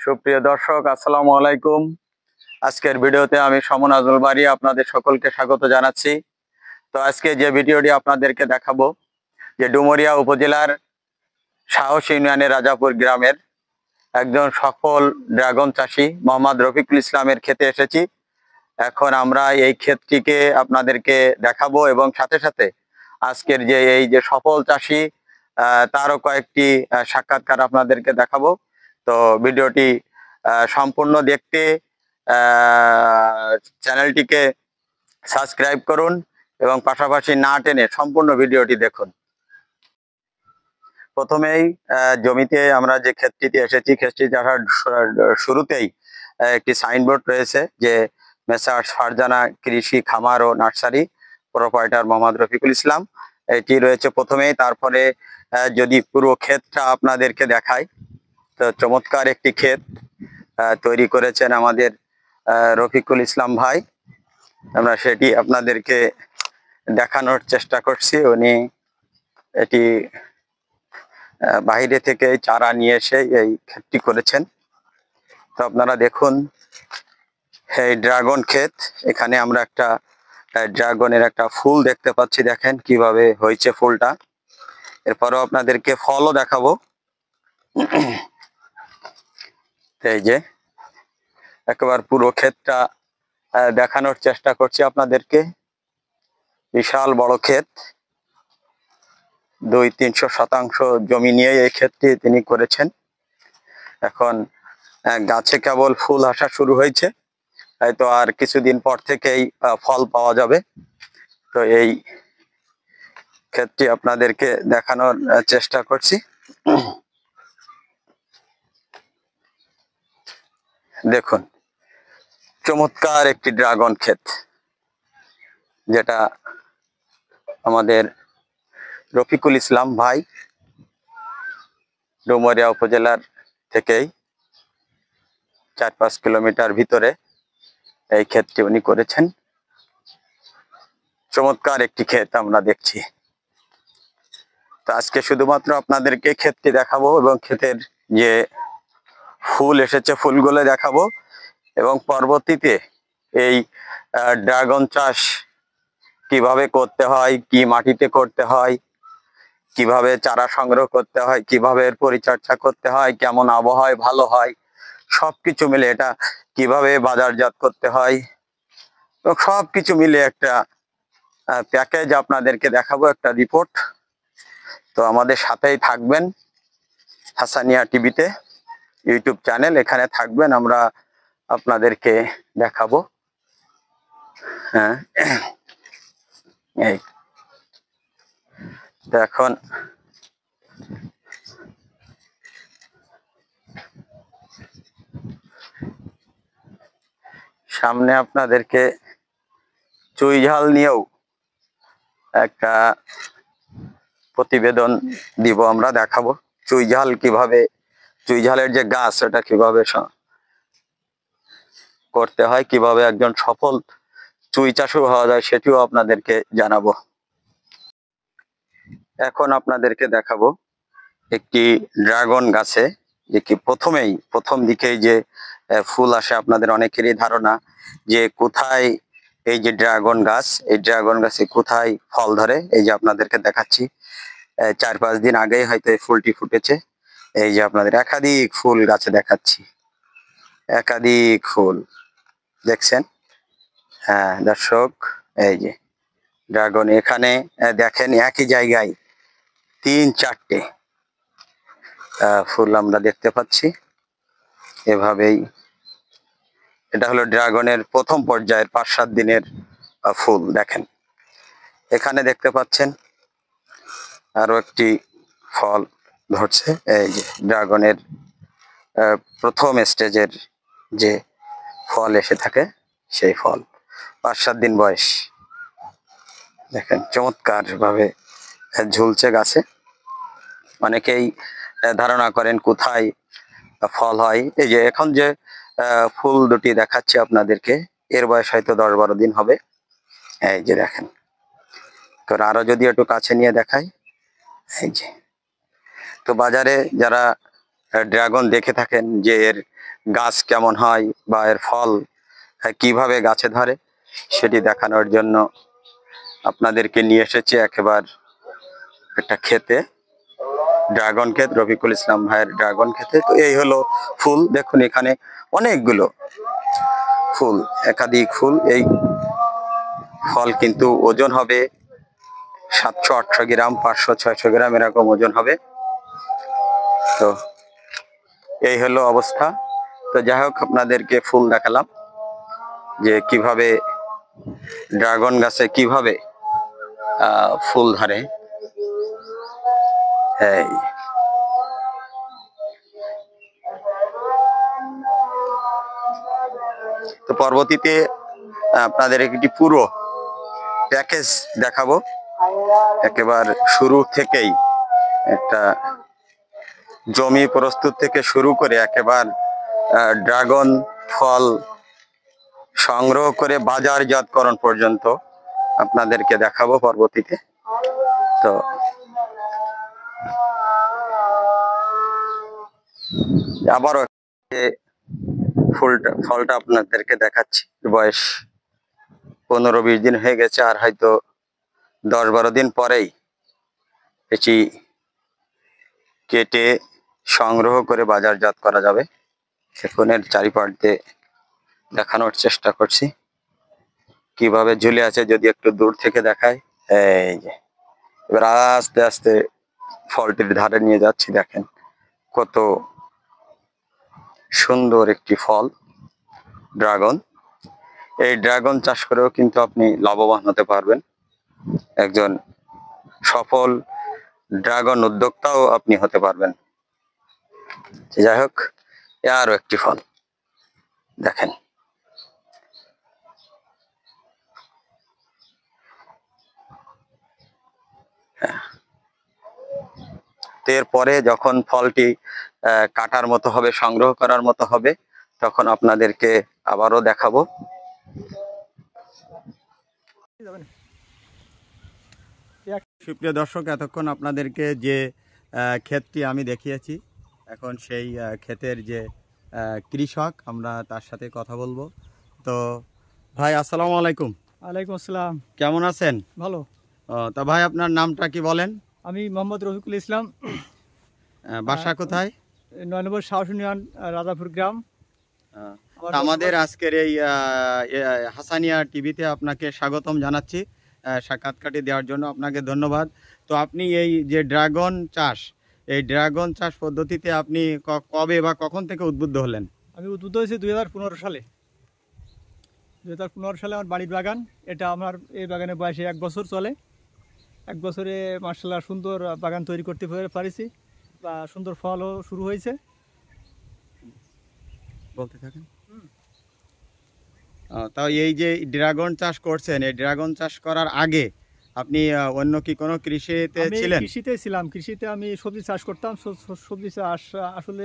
সুপ্রিয় দর্শক, আসসালামু আলাইকুম। আজকের ভিডিওতে আমি সমন আজল বাড়ি আপনাদের সকলকে স্বাগত জানাচ্ছি। তো আজকে যে ভিডিওটি আপনাদেরকে দেখাবো যে ডুমুরিয়া উপজেলার সাহস ইউনিয়নের রাজাপুর গ্রামের একজন সফল ড্রাগন চাষি মোহাম্মদ রফিকুল ইসলামের ক্ষেতে এসেছি। এখন আমরা এই ক্ষেতটিকে আপনাদেরকে দেখাবো এবং সাথে সাথে আজকের যে এই যে সফল চাষি তারও কয়েকটি সাক্ষাৎকার আপনাদেরকে দেখাবো। তো ভিডিওটি সম্পূর্ণ দেখতে চ্যানেলটিকে সাবস্ক্রাইব করুন এবং পাশাপাশি না টেনে সম্পূর্ণ ভিডিওটি দেখুন। প্রথমেই জমিতে আমরা যে ক্ষেতটিতে এসেছি, ক্ষেতটি দেখার শুরুতেই একটি সাইনবোর্ড রয়েছে যে মেসার্স ফারজানা কৃষি খামার ও নার্সারি, প্রোপাইটার মোহাম্মদ রফিকুল ইসলাম, এটি রয়েছে প্রথমেই। তারপরে যদি পুরো ক্ষেতটা আপনাদেরকে দেখাই, তো চমৎকার একটি ক্ষেত তৈরি করেছেন আমাদের রফিকুল ইসলাম ভাই। আমরা সেটি আপনাদেরকে দেখানোর চেষ্টা করছি। উনি এটি বাইরে থেকে চারা নিয়ে এসে এই ক্ষেতটি করেছেন। তো আপনারা দেখুন, এই ড্রাগন ক্ষেত, এখানে আমরা একটা ড্রাগনের একটা ফুল দেখতে পাচ্ছি। দেখেন কিভাবে হয়েছে ফুলটা। এরপরও আপনাদেরকে ফলও দেখাবো। এই যে একবার পুরো ক্ষেতটা দেখানোর চেষ্টা করছি আপনাদেরকে। বিশাল বড় ক্ষেত, 200-300 শতাংশ জমি নিয়ে এই ক্ষেতটি তিনি করেছেন। এখন গাছে কেবল ফুল আসা শুরু হয়েছে, হয়তো আর কিছুদিন পর থেকেই ফল পাওয়া যাবে। তো এই ক্ষেতটি আপনাদেরকে দেখানোর চেষ্টা করছি। দেখুন, চমৎকার একটি ড্রাগন ক্ষেত, যেটা আমাদের রফিকুল ইসলাম ভাই ডুমুরিয়া উপজেলার থেকেই 4-5 কিলোমিটার ভিতরে এই ক্ষেতটি উনি করেছেন। চমৎকার একটি ক্ষেত আমরা দেখছি। তো আজকে শুধুমাত্র আপনাদেরকে ক্ষেতটি দেখাবো এবং ক্ষেতের যে ফুল এসেছে ফুলগুলো দেখাবো, এবং পরবর্তীতে এই ড্রাগন চাষ কিভাবে করতে হয়, কি মাটিতে করতে হয়, কিভাবে চারা সংগ্রহ করতে হয়, কিভাবে এর পরিচর্যা করতে হয়, কেমন আবহাওয়ায় ভালো হয়, সবকিছু মিলে এটা কিভাবে বাজারজাত করতে হয়, তো সবকিছু মিলে একটা প্যাকেজ আপনাদেরকে দেখাবো, একটা রিপোর্ট। তো আমাদের সাথেই থাকবেন, হাসানিয়া টিভিতে ইউটিউব চ্যানেল, এখানে থাকবেন, আমরা আপনাদেরকে দেখাবো। হ্যাঁ, এই তো এখন সামনে আপনাদেরকে চুই ঝাল নিয়েও একটা প্রতিবেদন দিব, আমরা দেখাবো চুই ঝাল কিভাবে, চুই ঝালের যে গাছ ওটা কিভাবে করতে হয়, কিভাবে একজন সফল চুই চাষও হওয়া যায়, সেটিও আপনাদেরকে জানাবো। এখন আপনাদেরকে দেখাবো একটি ড্রাগন গাছে যে কি প্রথম দিকেই যে ফুল আসে, আপনাদের অনেকেরই ধারণা যে কোথায় এই যে ড্রাগন গাছ, এই ড্রাগন গাছে কোথায় ফল ধরে। এই যে আপনাদেরকে দেখাচ্ছি, 4-5 দিন আগেই হয়তো এই ফুলটি ফুটেছে। এই যে আপনাদের একাধিক ফুল গাছে দেখাচ্ছি, একাধিক ফুল দেখছেন। হ্যাঁ দর্শক, এই যে ড্রাগন, এখানে দেখেন একই জায়গায় 3-4টে ফুল আমরা দেখতে পাচ্ছি। এভাবেই এটা হলো ড্রাগনের প্রথম পর্যায়ের 5-7 দিনের ফুল। দেখেন এখানে দেখতে পাচ্ছেন আরো একটি ফল ধরছে। এই যে ড্রাগনের প্রথম স্টেজের যে ফল এসে থাকে, সেই ফল 5-7 দিন বয়স। দেখেন চমৎকার ভাবে ঝুলছে গাছে। অনেকেই ধারণা করেন কোথায় ফল হয়। এই যে এখন যে ফুল দুটি দেখাচ্ছি আপনাদেরকে, এর বয়স হয়তো 10-12 দিন হবে। এই যে দেখেন, কারণ আরো যদি একটু কাছে নিয়ে দেখাই, এই যে। তো বাজারে যারা ড্রাগন দেখে থাকেন যে এর গাছ কেমন হয় বা এর ফল কিভাবে গাছে ধরে, সেটি দেখানোর জন্য আপনাদেরকে নিয়ে এসেছি একেবারে একটা ক্ষেতে, ড্রাগন ক্ষেত, রফিকুল ইসলাম ভাইয়ের ড্রাগন ক্ষেতে। তো এই হলো ফুল, দেখুন এখানে অনেকগুলো ফুল, একাধিক ফুল। এই ফল কিন্তু ওজন হবে 700-800 গ্রাম, 500-600 গ্রাম এরকম ওজন হবে। তো এই হলো অবস্থা। তো যাই হোক, আপনাদেরকে ফুল দেখালাম যে কিভাবে ড্রাগন গাছে কিভাবে ফুল ধরে। এই তো পরবর্তীতে আপনাদের একটি পুরো প্যাকেজ দেখাবো, একেবারে শুরু থেকেই একটা জমি প্রস্তুত থেকে শুরু করে একেবারে ড্রাগন ফল সংগ্রহ করে বাজারজাতকরণ পর্যন্ত আপনাদেরকে দেখাবো পরবর্তীতে। তো আবারও ফলটা আপনাদেরকে দেখাচ্ছি। বয়স 15-20 দিন হয়ে গেছে, আর হয়তো 10-12 দিন পরেই এটি কেটে সংগ্রহ করে বাজারজাত করা যাবে। এখন এর চারিপাশ দিয়ে দেখানোর চেষ্টা করছি কিভাবে ঝুলে আছে, যদি একটু দূর থেকে দেখায়। এই যে এবার আস্তে আস্তে ফলটির ধারে নিয়ে যাচ্ছি, দেখেন কত সুন্দর একটি ফল ড্রাগন। এই ড্রাগন চাষ করেও কিন্তু আপনি লাভবান হতে পারবেন, একজন সফল ড্রাগন উদ্যোক্তাও আপনি হতে পারবেন। যাই হোক, আরো একটি ফল দেখেন। এরপরে যখন ফলটি কাটার মতো হবে, সংগ্রহ করার মতো হবে, তখন আপনাদেরকে আবারও দেখাবো। সুপ্রিয় দর্শক, এতক্ষণ আপনাদেরকে যে ক্ষেতটি আমি দেখিয়েছি, এখন সেই ক্ষেতের যে কৃষক, আমরা তার সাথে কথা বলবো। তো ভাই, আসসালামু আলাইকুম। ওয়ালাইকুম আসসালাম। কেমন আছেন? ভালো। তা ভাই, আপনার নামটা কি বলেন? আমি মোহাম্মদ রফিকুল ইসলাম। বাসা কোথায়? 9 নম্বর শাহস ইউনিয়ন, রাজাপুর গ্রাম। আমাদের আজকের এই হাসানিয়া টিভিতে আপনাকে স্বাগতম জানাচ্ছি, সাক্ষাৎকারটি দেওয়ার জন্য আপনাকে ধন্যবাদ। তো আপনি এই যে ড্রাগন চাষ, এই ড্রাগন চাষ পদ্ধতিতে আপনি কবে বা কখন থেকে উদ্বুদ্ধ হলেন? আমি উদ্বুদ্ধ হয়েছি 2015 সালে। 2015 সালে আমার বাড়ির বাগান এটা। আমার এই বাগানের বয়সে 1 বছর চলে। 1 বছরে মাশাআল্লাহ সুন্দর বাগান তৈরি করতে পারিছি, বা সুন্দর ফলও শুরু হয়েছে। বলতে থাকেন। তাও এই যে ড্রাগন চাষ করছেন, এই ড্রাগন চাষ করার আগে আপনি অন্য কি কোনো কৃষিতে ছিলেন? কৃষিতে ছিলাম। কৃষিতে আমি সবজি চাষ করতাম। সবজি চাষ আসলে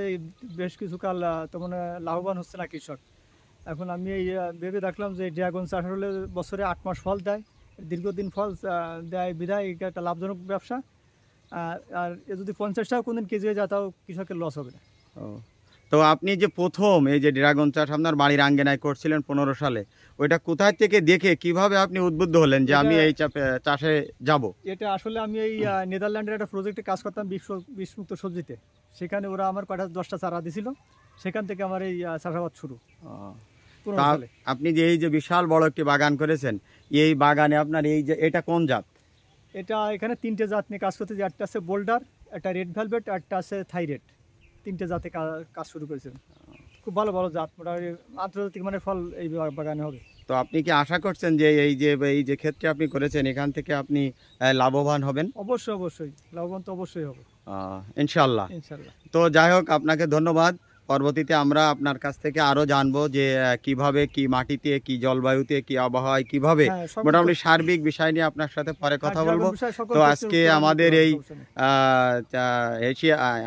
বেশ কিছুকাল তেমন লাভবান হচ্ছে না কৃষক। এখন আমি এই ভেবে দেখলাম যে ড্রাগন চাষ হলে বছরে 8 মাস ফল দেয়, দীর্ঘদিন ফল দেয়, বিধায় এটা একটা লাভজনক ব্যবসা। আর যদি 50 টাকা কোনদিন কেজি হয়ে যায়, তাও কৃষকের লস হবে না। তো আপনি যে প্রথম এই যে ড্রাগন চাষ আপনার বাড়ির আঙ্গিনায় করছিলেন 15 সালে, ওইটা কোথায় থেকে দেখে কিভাবে আপনি উদ্বুদ্ধ হলেন যে আমি এই চাষে যাব? এটা আসলে আমি এই নেদারল্যান্ডের একটা প্রজেক্টে কাজ করতাম, বিষমুক্ত সবজিতে। সেখানে ওরা আমার 10টা চারা দিছিল, সেখান থেকে আমার এই চাষাবাদ শুরু। আপনি যে এই যে বিশাল বড় একটি বাগান করেছেন, এই বাগানে আপনার এই যে এটা কোন জাত? এটা এখানে 3টে জাত নিয়ে কাজ করতেছি। একটা আছে বোল্ডার, একটা রেড ভেলভেট, একটা আছে থাইরেড। 3টে জাতে কাজ শুরু করেছেন। খুব ভালো ভালো জাত, মোটামুটি আন্তর্জাতিক মানের ফল এই বাগানে হবে। তো আপনি কি আশা করছেন যে এই যে ক্ষেত্রে আপনি করেছেন, এখান থেকে আপনি লাভবান হবেন? অবশ্যই অবশ্যই লাভবান তো অবশ্যই হবে, ইনশাল্লাহ। তো যাই হোক, আপনাকে ধন্যবাদ। পরবর্তীতে আমরা আপনার কাছ থেকে আরো জানবো যে কিভাবে, কি মাটিতে, কি জলবায়ুতে, কি আবহাওয়ায়, কিভাবে মোটামুটি সার্বিক বিষয় নিয়ে আপনার সাথে পরে কথা বলবো। তো আজকে আমাদের এই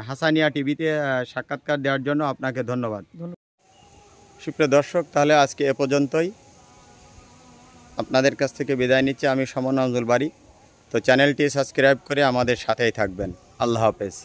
হাসানিয়া টিভিতে সাক্ষাৎকার দেওয়ার জন্য আপনাকে ধন্যবাদ। সুপ্রিয় দর্শক, তাহলে আজকে এ পর্যন্তই। আপনাদের কাছ থেকে বিদায় নিচ্ছি আমি সমন আঞ্জুল বাড়ি। তো চ্যানেলটি সাবস্ক্রাইব করে আমাদের সাথেই থাকবেন। আল্লাহ হাফেজ।